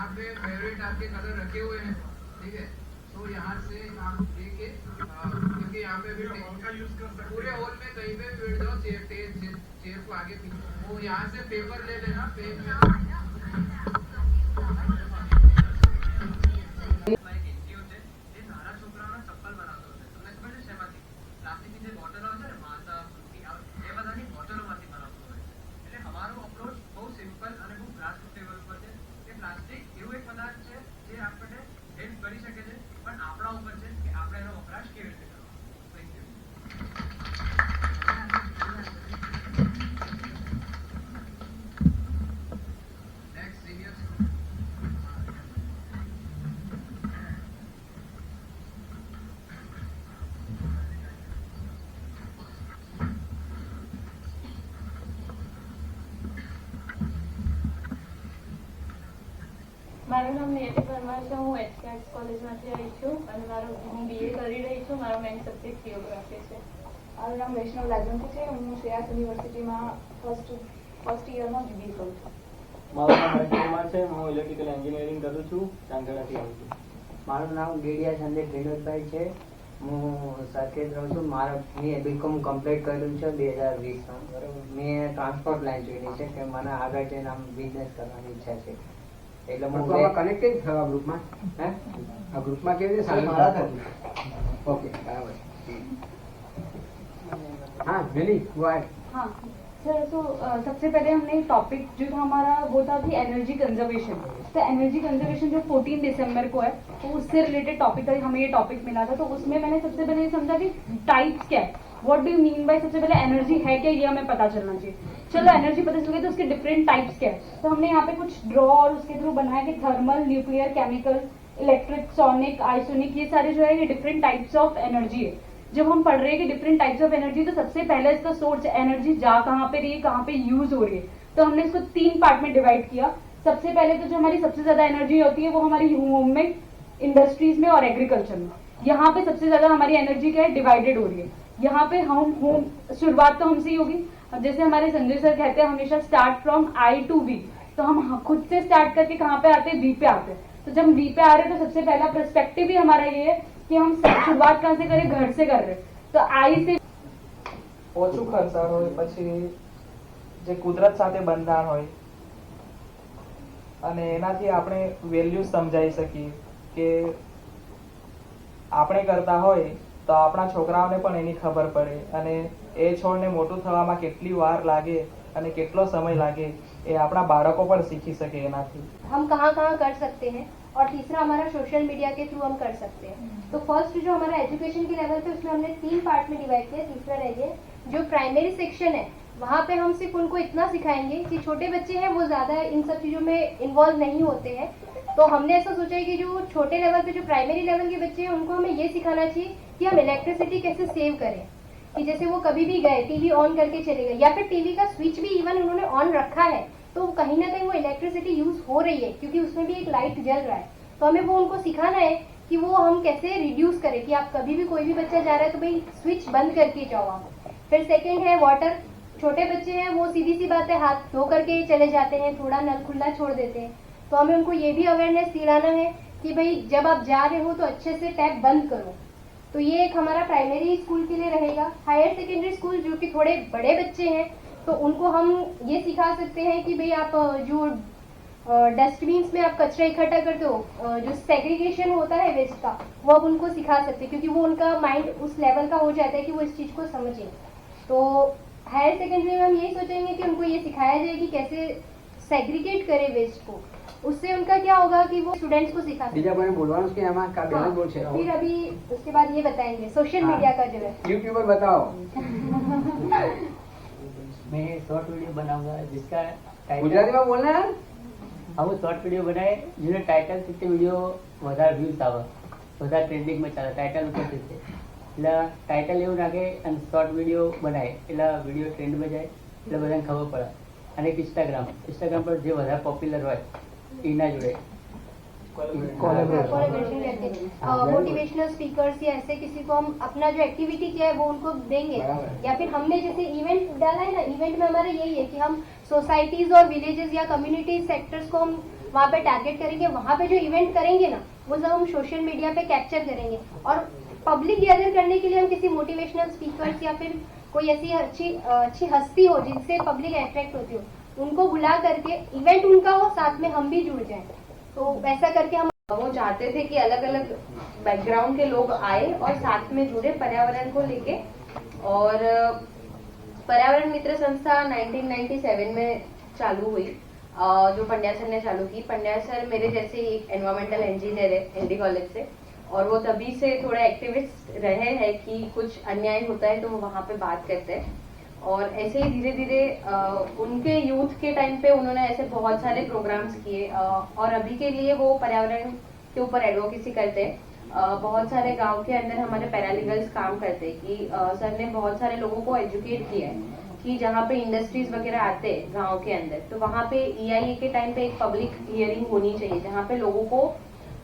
यहाँ पे फेवरेट आपके कलर रखे हुए हैं, ठीक है। तो यहाँ से आप लेके क्योंकि यहाँ पे भी पूरे हॉल में कहीं पे भी बैठ जाओ, चेयर को आगे पीछे, वो यहाँ से पेपर ले लेना, पेन में મારું નામ નિયતિ પરમાર છે. હું એચકેએસ કોલેજમાંથી આવી છું અને હું BA કરી રહી છું. મારો મેઇન સબ્જેક્ટ થિયોગ્રાફી છે. મારું નામ વૈષ્ણવ રાજવંતી છે. હું શ્રેયાસ યુનિવર્સિટીમાં ફર્સ્ટ યરમાં BBA કરું છું. મારું નામ હર્ષ કુમાર છે. હું ઇલેક્ટ્રિકલ એન્જિનિયરિંગ કરું છું. ચાંગડાથી આવું છું. મારું નામ ગેડિયા સંદીપ વિનોદભાઈ છે. હું સાકેત રહું છું. મેં BCom કમ્પ્લીટ કર્યું છે 2020માં. બરાબર. મેં ટ્રાન્સપોર્ટ લાઈન જોયેલી છે કે મને આગળ જઈને આમ બિઝનેસ કરવાની ઈચ્છા છે. એટલે હું કનેક્ટ કેવી થયો આ ગ્રુપમાં? હે આ ગ્રુપમાં કેવી રીતે સામેલ? ઓકે બરાબર. हाँ वेली वाइड. हाँ सर, तो सबसे पहले हमने टॉपिक जो था हमारा वो था कि एनर्जी कंजर्वेशन. तो एनर्जी कंजर्वेशन जो 14 दिसंबर को है तो उससे रिलेटेड टॉपिक था. हमें ये टॉपिक मिला था. तो उसमें मैंने सबसे पहले ये समझा कि टाइप्स क्या है, what do you mean by. सबसे पहले एनर्जी है क्या ये हमें पता चलना चाहिए. चलो एनर्जी पता चल गई तो उसके डिफरेंट टाइप्स क्या है. तो हमने यहाँ पे कुछ ड्रॉ और उसके थ्रू बनाया कि thermal, nuclear, chemical, electric, sonic, ionic, ये सारे जो है ये डिफरेंट टाइप्स ऑफ एनर्जी है. जब हम पढ़ रहे हैं कि डिफरेंट टाइप्स ऑफ एनर्जी, तो सबसे पहले इसका सोर्स एनर्जी जा कहाँ पे रही है, कहाँ पे यूज हो रही है. तो हमने इसको 3 पार्ट में डिवाइड किया. सबसे पहले तो जो हमारी सबसे ज्यादा एनर्जी होती है वो हमारी होम में, इंडस्ट्रीज में और एग्रीकल्चर में. यहाँ पे सबसे ज्यादा हमारी एनर्जी क्या है, डिवाइडेड हो रही है. यहाँ पे हम शुरुआत तो हमसे ही होगी. अब जैसे हमारे संजय सर कहते हैं हमेशा start from I to V. तो हम खुद से स्टार्ट करके कहाँ पे आते हैं, वी पे आते हैं. तो जब वी पे आ रहे हैं तो सबसे पहला पर्सपेक्टिव ही हमारा ये है कि हम शुरुआत कहाँ से करें, घर से कर रहे हैं. तो आई से ઓછું ખર્ચાળ હોય, પછી જે કુદરત સાથે બંધાણ હોય અને એનાથી આપણે વેલ્યુ સમજાઈ શકીએ કે આપણે કરતા હોય તો આપણા છોકરાઓને પણ એની ખબર પડે અને એ છોડને મોટું થવામાં કેટલી વાર લાગે અને કેટલો સમય લાગે એ આપણા બાળકો પણ શીખી શકે એનાથી. हम कहाँ कहाँ कर सकते हैं. और तीसरा हमारा सोशल मीडिया के थ्रू हम कर सकते हैं. तो फर्स्ट जो हमारा एजुकेशन के लेवल पे उसमें हमने 3 पार्ट में डिवाइड किया. तीसरा रह गया जो प्राइमरी सेक्शन है, वहाँ पे हम सिर्फ उनको इतना सिखाएंगे कि छोटे बच्चे हैं वो ज्यादा इन सब चीजों में इन्वॉल्व नहीं होते हैं. तो हमने ऐसा सोचा है कि जो छोटे लेवल पे जो प्राइमरी लेवल के बच्चे हैं उनको हमें ये सिखाना चाहिए कि हम इलेक्ट्रिसिटी कैसे सेव करें. कि जैसे वो कभी भी गए, टीवी ऑन करके चले गए या फिर टीवी का स्विच भी इवन उन्होंने ऑन रखा है तो कहीं ना कहीं वो इलेक्ट्रिसिटी यूज हो रही है क्योंकि उसमें भी एक लाइट जल रहा है. तो हमें वो उनको सिखाना है कि वो हम कैसे रिड्यूस करें. कि आप कभी भी कोई भी बच्चा जा रहा है तो भाई स्विच बंद करके जाओ आप. फिर सेकंड है वाटर. छोटे बच्चे हैं वो सीधी सी बात है हाथ धो करके चले जाते हैं, थोड़ा नल खुला छोड़ देते हैं. तो हमें उनको ये भी अवेयरनेस दिलाना है कि भाई जब आप जा रहे हो तो अच्छे से टैप बंद करो. तो ये एक हमारा प्राइमरी स्कूल के लिए रहेगा. हायर सेकेंडरी स्कूल जो कि थोड़े बड़े बच्चे हैं तो उनको हम ये सिखा सकते हैं कि भाई आप जो डस्टबिन में आप कचरा इकट्ठा करते हो, जो सेग्रीगेशन होता है वेस्ट का, वो अब उनको सिखा सकते हैं क्योंकि वो उनका माइंड उस लेवल का हो जाता है कि वो इस चीज को समझे. तो हायर सेकेंडरी में हम यही सोचेंगे कि उनको ये सिखाया जाए कि कैसे सेग्रीगेट करे वेस्ट को. उससे उनका क्या होगा कि वो स्टूडेंट्स को सिखा सकते हैं. फिर अभी उसके बाद ये बताएंगे सोशल मीडिया का जो है. यूट्यूबर बताओ. मैं शॉर्ट वीडियो बनाऊंगा जिसका गुजराती में बोलना है. આવું શોર્ટ વિડીયો બનાવે જેનો ટાઇટલ છે તે વિડીયો વધારે વ્યૂઝ આવે, વધારે ટ્રેન્ડિંગમાં ચાલે, ટાઇટલ ઉપર છે. એટલે ટાઇટલ એવું નાખે અને શોર્ટ વિડીયો બનાવે એટલે વિડીયો ટ્રેન્ડમાં જાય એટલે બધાને ખબર પડે. અને એક ઇન્સ્ટાગ્રામ પર જે વધારે પોપ્યુલર હોય એના જોડે कोलैबोरेशन करते हैं. मोटिवेशनल स्पीकर्स या ऐसे किसी को हम अपना जो एक्टिविटी किया है वो उनको देंगे. या फिर हमने जैसे इवेंट डाला है ना, इवेंट में हमारा यही है कि हम सोसाइटीज और विलेजेस या कम्युनिटी सेक्टर्स को हम वहाँ पे टारगेट करेंगे, वहाँ पे जो इवेंट करेंगे ना वो सब हम सोशल मीडिया पे कैप्चर करेंगे और पब्लिक गैदर करने के लिए हम किसी मोटिवेशनल स्पीकर्स या फिर कोई ऐसी अच्छी हस्ती हो जिनसे पब्लिक अट्रैक्ट होती हो, उनको बुला करके इवेंट उनका हो, साथ में हम भी जुड़ जाएं। तो वैसा करके हम वो चाहते थे कि अलग अलग बैकग्राउंड के लोग आए और साथ में जुड़े पर्यावरण को लेके। और पर्यावरण मित्र संस्था 1997 में चालू हुई, जो पंड्या सर ने चालू की। पंड्या सर मेरे जैसे एक एनवायरमेंटल इंजीनियर है एनडी कॉलेज से, और वो तभी से थोड़ा एक्टिविस्ट रहे हैं कि कुछ अन्याय होता है तो वो वहाँ पे बात करते हैं। और ऐसे ही धीरे धीरे उनके यूथ के टाइम पे उन्होंने ऐसे बहुत सारे प्रोग्राम्स किए, और अभी के लिए वो पर्यावरण के ऊपर एडवोकेसी करते हैं। बहुत सारे गांव के अंदर हमारे पैरालीगल्स काम करते हैं कि सर ने बहुत सारे लोगों को एजुकेट किया है कि जहाँ पे इंडस्ट्रीज वगैरह आते हैं गांव के अंदर, तो वहाँ पे EIA के टाइम पे एक पब्लिक हियरिंग होनी चाहिए जहाँ पे लोगों को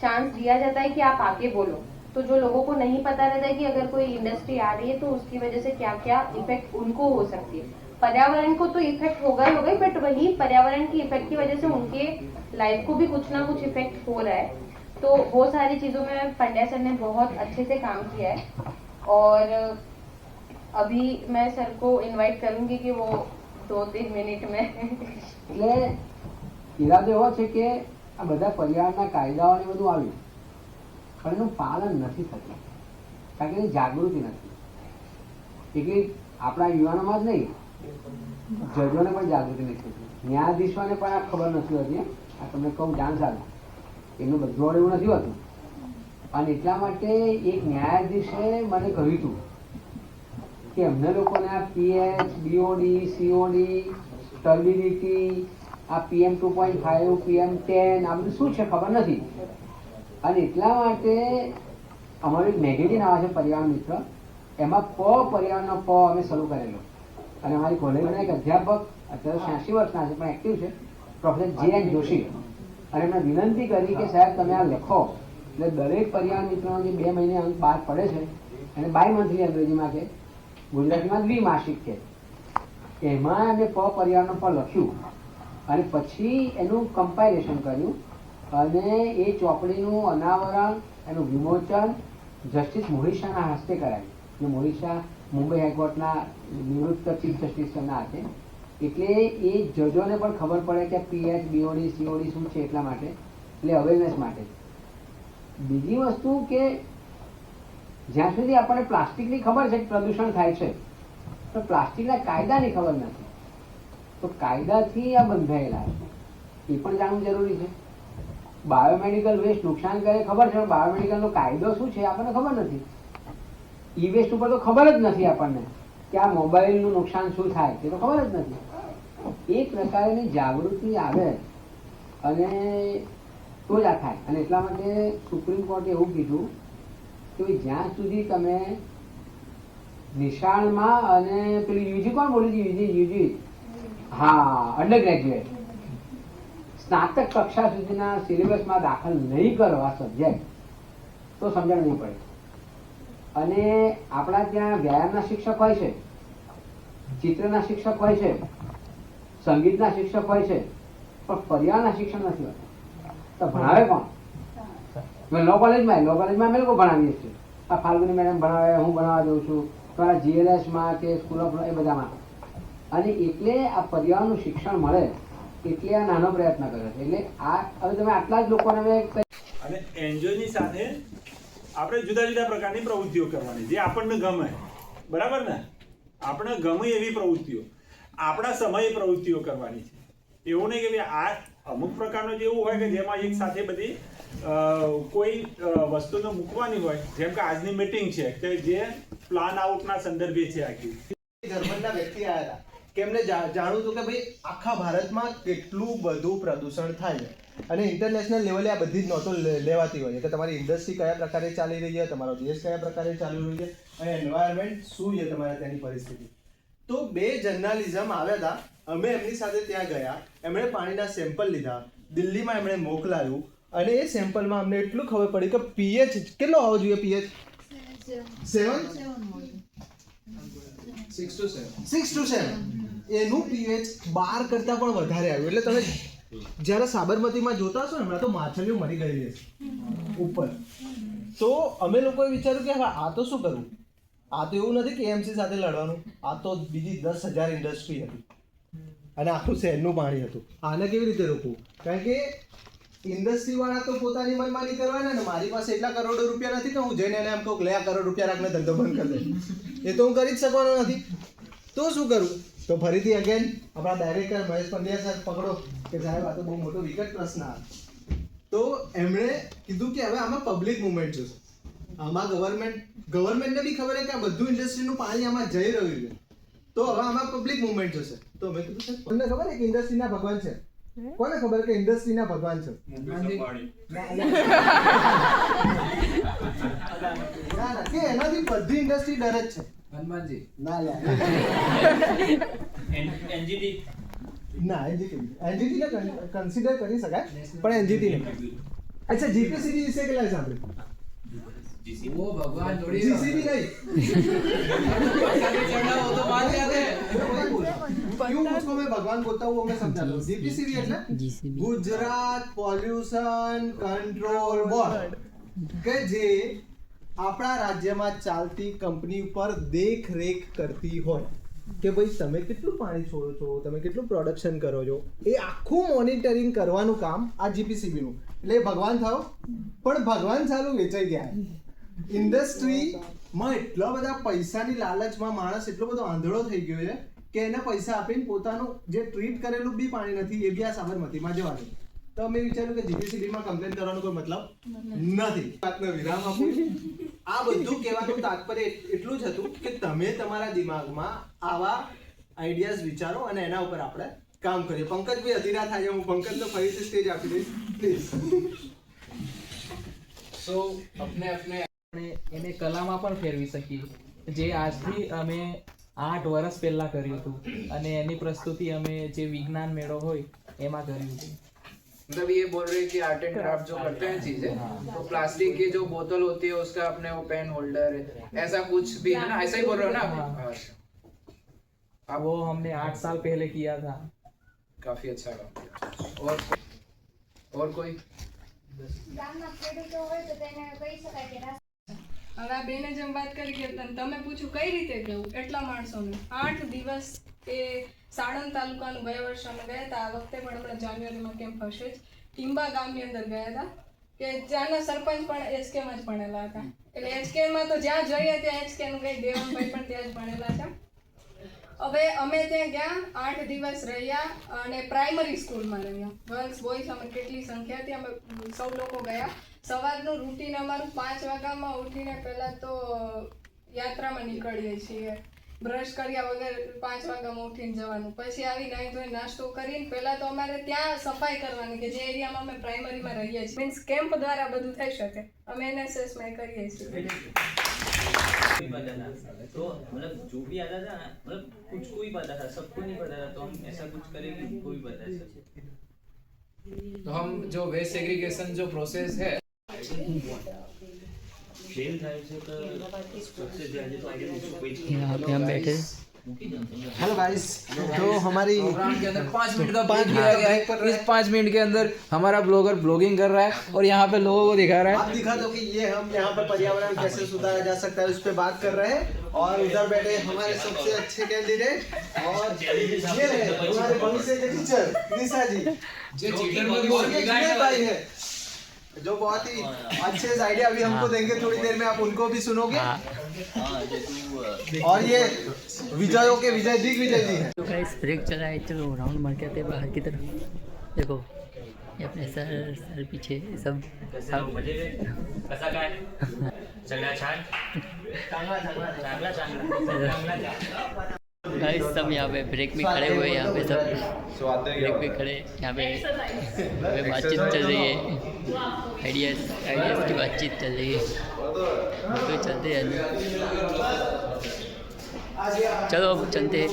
चांस दिया जाता है कि आप आके बोलो। तो जो लोगों को नहीं पता रहता है कि अगर कोई इंडस्ट्री आ रही है तो उसकी वजह से क्या क्या इफेक्ट उनको हो सकती है। पर्यावरण को तो इफेक्ट होगा ही होगा, बट वही पर्यावरण की इफेक्ट की वजह से उनके लाइफ को भी कुछ ना कुछ इफेक्ट हो रहा है। तो वो सारी चीजों में पंड्या सर ने बहुत अच्छे से काम किया है। और अभी मैं सर को इनवाइट करूंगी कि वो 2-3 મિનિટ में એટલે ઈરાદો એવો છે કે આ બધા પર્યાવરણના કાયદાઓ ને બધું આવ્યું પણ એનું પાલન નથી થતું, કારણ કે એની જાગૃતિ નથી. એટલે આપણા યુવાનોમાં જ નહીં, જજોને પણ જાગૃતિ નથી થતી, ન્યાયાધીશોને પણ આ ખબર નથી હોતી. આ તમને કહું જાણ સારું, એમનું બધું એવું નથી હોતું. અને એટલા માટે એક ન્યાયાધીશે મને કહ્યું હતું કે અમને લોકોને આ PH, BOD, COD, ટર્બિડિટી, આ PM 2.5, PM10 આ બધું શું છે ખબર નથી. અને એટલા માટે અમારું એક મેગેઝિન આવે છે પર્યાવરણ મિત્ર, એમાં પર્યાવરણનો પ અમે શરૂ કરેલો. અને અમારી કોલેજના એક અધ્યાપક અત્યારે 86 વર્ષના છે પણ એક્ટિવ છે, પ્રોફેસર JN જોશી, અને એમણે વિનંતી કરી કે સાહેબ તમે આ લખો. એટલે દરેક પર્યાવરણ મિત્રોનો જે 2 મહિને અંક બહાર પડે છે એને બાય મંથલી અંગ્રેજીમાં કે ગુજરાતીમાં દ્વિમાસિક કે એમાં અમે પર્યાવરણનો પર લખ્યું અને પછી એનું કમ્પાઇલેશન કર્યું અને એ ચોપડીનું અનાવરણ એનું વિમોચન જસ્ટિસ મોહિશાના હસ્તે કરાયું. જે મોહિશા મુંબઈ હાઈકોર્ટના નિવૃત્ત ચીફ જસ્ટિસના હાથે. એટલે એ જજોને પણ ખબર પડે કે PH, BOD, COD શું છે, એટલા માટે, એટલે અવેરનેસ માટે. બીજી વસ્તુ કે જ્યાં સુધી આપણને પ્લાસ્ટિકની ખબર છે કે પ્રદૂષણ થાય છે, તો પ્લાસ્ટિકના કાયદાની ખબર નથી. તો કાયદાથી આ બંધાયેલા છે એ પણ જાણવું જરૂરી છે. બાયોમેડિકલ વેસ્ટ નુકસાન કરે ખબર છે, પણ બાયોમેડિકલનો કાયદો શું છે આપણને ખબર નથી. ઈ વેસ્ટ ઉપર તો ખબર જ નથી આપણને કે આ મોબાઈલનું નુકસાન શું થાય તે તો ખબર જ નથી. એક પ્રકારની જાગૃતિ આવે અને તો જ આ થાય. અને એટલા માટે સુપ્રીમ કોર્ટે એવું કીધું કે જ્યાં સુધી તમે નિશાળમાં અને પેલું યુજી કોણ બોલી છે, યુજી હા અંડર ગ્રેજ્યુએટ સ્નાતક કક્ષા સુધીના સિલેબસમાં દાખલ નહીં કરો આ સબ્જેક્ટ તો સમજણ નહીં પડે. અને આપણા ત્યાં વ્યાયામના શિક્ષક હોય છે, ચિત્રના શિક્ષક હોય છે, સંગીતના શિક્ષક હોય છે, પણ પર્યાવરણના શિક્ષક નથી હોતા. તો ભણાવે કોણ? લો કોલેજમાં અમે લોકો ભણાવીએ છીએ. આ ફાલ્ગુની મેડમ ભણાવે, હું ભણાવવા જઉં છું, તમારા GLS-માં કે સ્કૂલ ઓફ એ બધામાં. અને એટલે આ પર્યાવરણનું શિક્ષણ મળે એટલે આ નાનો પ્રયત્ન કર્યો છે. એટલે આ હવે તમે આટલા જ લોકોને અને એન્જોયની સાથે આપણે જુદા જુદા પ્રકારની પ્રવૃત્તિઓ કરવાની જે આપણને ગમે, બરાબર ને? આપણે ગમે એવી પ્રવૃત્તિઓ, આપણા સમયે પ્રવૃત્તિઓ કરવાની છે. એવું નહીં કે આ અમુક પ્રકારનું જેવું હોય કે જેમાં એક સાથે બધી કોઈ વસ્તુને મૂકવાની હોય, જેમ કે આજની મીટિંગ છે કે જે પ્લાન આઉટના સંદર્ભે છે. આખી જર્મનના વ્યક્તિ આવ્યા હતા કે એમને જાણવું હતું કે ભાઈ આખા ભારતમાં કેટલું બધું પ્રદૂષણ થાય છે અને ઇન્ટરનેશનલ લેવલે આ બધી જ નોટો લેવાતી હોય છે કે તમારી ઇન્ડસ્ટ્રી કયા પ્રકારે ચાલી રહી છે, તમારો દેશ કયા પ્રકારે ચાલી રહ્યો છે અને એન્વાયરમેન્ટ શું છે તમારે ત્યાંની પરિસ્થિતિ. તો 2 જર્નાલિઝમ આવ્યા હતા, અમે એમની સાથે ત્યાં ગયા, એમણે પાણીના સેમ્પલ લીધા, દિલ્હીમાં એમણે મોકલાયું અને એ સેમ્પલમાં અમને એટલું ખબર પડી કે pH કેટલો હોવો જોઈએ? pH 6 to 7 એનું pH 12 કરતાં પણ વધારે આવ્યું. એટલે તમે જ્યારે સાબરમતીમાં જોતા હશો ને હમણાં તો માછલીઓ મરી ગયેલી હશે ઉપર. તો અમે લોકોએ વિચાર્યું કે હવે આ તો શું કરવું. આ તો એવું નથી કે એમસી સાથે લડવાનું, આ તો બીજી 10,000 ઇન્ડસ્ટ્રી હતી અને આખું શહેરનું પાણી હતું. આને કેવી રીતે રોકવું? કારણ કે ઇન્ડસ્ટ્રી વાળા તો પોતાની મનમાની કરવાના ને મારી પાસે એટલા કરોડો રૂપિયા નથી કે હું જઈને એને એમ કહું લે આ કરોડ રૂપિયા રાખને ધંધો બંધ કરી દે. એ તો હું કરી જ શકવાનો નથી. તો શું કરવું? તો ફરીથી અગેન આપણા ડાયરેક્ટર મહેશ પંડ્યા સર પકડો કે સાહેબ આ તો બહુ મોટો વિકટ પ્રશ્ન આવે. તો એમણે કીધું કે હવે આમાં પબ્લિક મુવમેન્ટ જોશે. આમાં ગવર્મેન્ટને બી ખબર છે કે આ બધું ઇન્ડસ્ટ્રીનું પાણી આમાં જઈ રહ્યું છે, તો હવે આમાં પબ્લિક મુવમેન્ટ જોશે. તો મેં કીધું સર તમને ખબર છે કે ઇન્ડસ્ટ્રીના ભગવાન છે? કોને ખબર કે ઇન્ડસ્ટ્રીના ભગવાન છે? ના કે એનાથી બધી ઇન્ડસ્ટ્રી ડરે જ છે. હનુમાનજી ના લે એનજીટી ના એનજીટી ને કન્સિડર કરી શકાય પણ એનજીટી નહીં. અચ્છા જીપીસીબી વિશે કેટલા સાંભળ્યું? वो भगवान थोड़ी जीसीबी नहीं चढ़ना वो तो मान जाते हैं. क्यों उसको मैं भगवान बोलता हूँ वो मैं समझाता हूँ. जीपीसीबी એટલે ગુજરાત પોલ્યુશન કંટ્રોલ બોર્ડ કે જે આપણા રાજ્યમાં ચાલતી કંપની ઉપર દેખરેખ કરતી હોય કે ભાઈ તમે કેટલું પાણી છોડો છો, તમે કેટલું પ્રોડક્શન કરો છો, એ આખું મોનિટરિંગ કરવાનું કામ આ જીપીસીબી નું. એટલે ભગવાન થયો પણ ભગવાન સારું વેચાઈ ગયા. ઇન્ડસ્ટ્રીમાં એટલા બધા પૈસાની લાલચમાં માણસ એટલો બધો આંધળો થઈ ગયો છે કે એને પૈસા આપીને પોતાનું જે ટ્રીટ કરેલું બી પાણી નથી એ બી આ સાબરમતીમાં જવાનું. તો અમે વિચાર્યું કે જીપીસીબીમાં કમ્પ્લેન કરવાનો કોઈ મતલબ નથી. વાતનો વિરામ આપું. આ બધું કહેવાનું તાત્પર્ય એટલું જ હતું કે તમે તમારા દિમાગમાં આવા આઈડિયાઝ વિચારો અને એના ઉપર આપણે કામ કરીએ. પંકજભાઈ અધીરા થાય, હું પંકજને ફરીથી સ્ટેજ આપી દઈશ પ્લીઝ. સો આપણે એને કલામાં પણ ફેરવી શકીએ, જે આજથી અમે 8 વર્ષ પહેલા કર્યું હતું અને એની પ્રસ્તુતિ અમે જે વિજ્ઞાન મેળો હોય એમાં કર્યું હતું. मतलब ये बोल रहे हैं कि आर्ट एंड क्राफ्ट जो करते हैं चीजें, तो प्लास्टिक की जो बोतल होती है उसका अपने वो पेन होल्डर ऐसा कुछ भी है ना, ऐसा ही बोल रहे हो ना आप? अब वो हमने 8 साल पहले किया था. काफी अच्छा लगा. और कोई ગામના ખેડૂતો હોય તો તેને કહી શકાય કે હવે આ બેને જેમ વાત કરી કે તમે પૂછ્યું કઈ રીતે ગયું એટલા માણસોને 8 દિવસ એ સાણંદ તાલુકાનું ગયા વર્ષે અમે ગયા હતા. આ વખતે પણ હમણાં જાન્યુઆરીમાં કેમ્પ હશે જ. ટીંબા ગામની અંદર ગયા હતા કે જ્યાંના સરપંચ પણ એચકેમાં જ ભણેલા હતા. એટલે એચકેમાં તો જ્યાં જોઈએ ત્યાં એચકેનું કંઈ દેવનભાઈ પણ ત્યાં જ ભણેલા હતા. હવે અમે ત્યાં ગયા 8 દિવસ રહ્યા અને પ્રાઇમરી સ્કૂલમાં રહ્યા. ગર્લ્સ બોયઝ અમે કેટલી સંખ્યા હતી અમે સૌ લોકો ગયા. સવારનું રૂટીન અમારું 5 વાગ્યામાં ઉઠીને પહેલાં તો યાત્રામાં નીકળીએ છીએ. બ્રશ કર્યા વગર 5 વાગ્યામાં ઉઠીને જવાનું. પછી આવી નાહી ધોઈ નાસ્તો કરીને પહેલાં તો અમારે ત્યાં સફાઈ કરવાની કે જે એરિયામાં અમે પ્રાઇમરીમાં રહીએ છીએ. મીન્સ કેમ્પ દ્વારા બધું થઈ શકે. અમે એનએસએસમાં કરીએ છીએ. तो मतलब जो भी आता था ना, मतलब कुछ को ही पता था, सबको नहीं पता था, तो हम ऐसा कुछ करेंगे कोई बता सकते. तो हम जो वेस्ट सेग्रीगेशन जो प्रोसेस है फेल થાય છે તો सबसे ज्यादा तो आगे कोई यहाँ पे हम बैठे. हेलो गाइस, तो हमारी प्रोग्राम के अंदर 5 मिनट का ब्रेक दिया गया है. इस 5 मिनट के अंदर हमारा ब्लॉगर ब्लॉगिंग कर रहा है और यहाँ पे लोगों को दिखा रहा है. आप दिखा दो कि ये हम यहाँ पर पर्यावरण कैसे सुधारा जा सकता है उस पर बात कर रहे हैं. और उधर बैठे हमारे सबसे अच्छे कैंडिडेट और ये है हमारे भविष्य के टीचर निशा जी, भाई है जो बहुत ही अच्छे आइडिया अभी हमको देंगे. थोड़ी देर में आप उनको भी सुनोगे. और ये विजयों के विजय दिग्विजय जी हैं. तो गाइस ब्रेक चला है, चलो राउंड मार के आते हैं बाहर की तरफ. देखो ये अपने सर पीछे सब मजे में कसा काय सगळ्या छान चांगला गाइस सब यहाँ पे ब्रेक में खड़े हुए हैं. यहाँ पे सब ब्रेक में खड़े. यहाँ पे बातचीत चल रही है, आइडियाज की बातचीत चल रही है. तो चलते हैं, चलो अब चलते हैं.